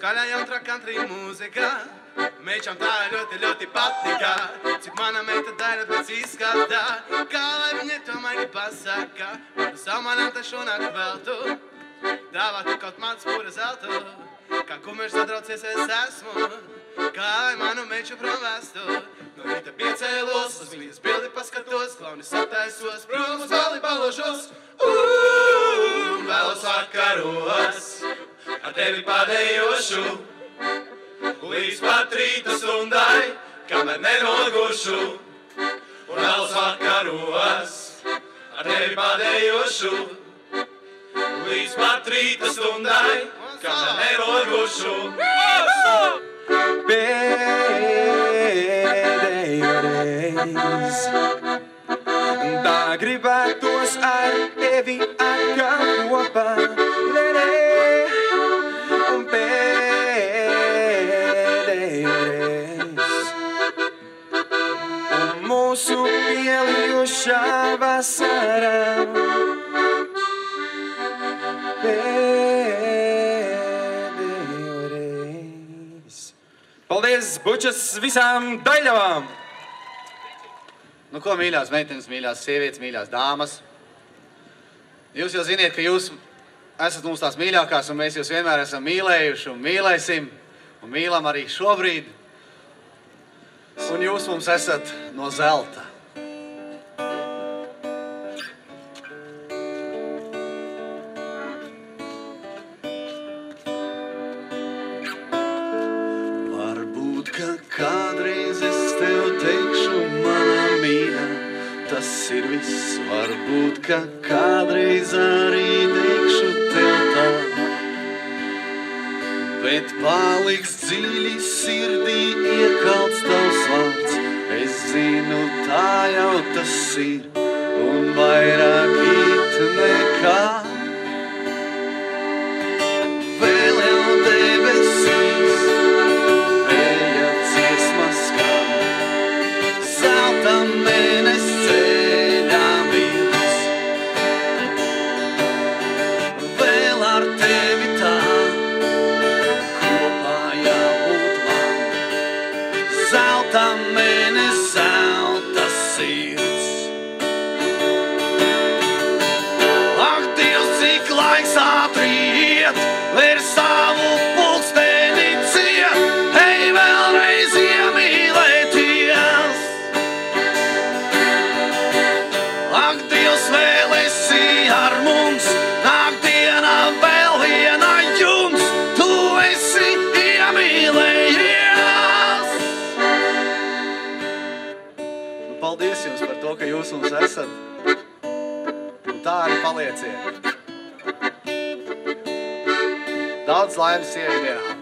Skaļā jautrā country mūzika, mečām tā ļoti patika. Cik mana meita daļa pēc izskatā, kā lai viņa to maigi pasaka. Varu savu manām te šonakt veltu, dāvātu kaut mans pura zeltu. Kā kumers sadraucies es esmu, kā lai manu meču prom vestu. No rīta piecēlos, uz viņas bildi paskatos, klaunis attaisos, prom uz bali baložos. Vēlos vakaros, ar tevi pādējošu, līdz pat rīta stundai, kamēr nenogušu. Un vēlos vakaros, ar tevi pādējošu, līdz pat rīta stundai, kamēr nenogušu. Pēdējo reiz, tā gribētos ar tevi atkal kopā. Un pēdējo reiz, un mūsu pielijušā vasarā. Pēdējo reiz. Paldies, bučas, visām daļavām! Nu ko, mīļās meitenes, mīļās sievietes, mīļās dāmas? Jūs jau ziniet, ka jūs esat mums tās mīļākās, un mēs jūs vienmēr esam mīlējuši un mīlēsim, un mīlam arī šobrīd. Un jūs mums esat no zelta. Varbūt, ka kādreiz es tev teikšu, mana mīļa, tas ir viss. Varbūt, ka kādreiz arī teikšu tev tā, bet paliks dziļi sirdī iekalts tavs vārds. Es zinu, tā jau tas ir, un vairāk it nekā. Vēl jau debesīs vēja dziesmas skan, zelta mēnes ceļā vilks. Vēl ar tevi tā kopā jābūt man, zelta mēnes, zelta sirds. Ak, Dievs, cik laiks ātri iet, vēr savu pulksteni ciet, ej vēlreiz iemīlēties. Ak, Dievs, vēl esi ar mums, nāk diena vēl viena jums, tu esi iemīlējies. Nu, paldies jums par to, ka jūs mums esat, un tā arī palieciet. Daudz laimes sievju dienā!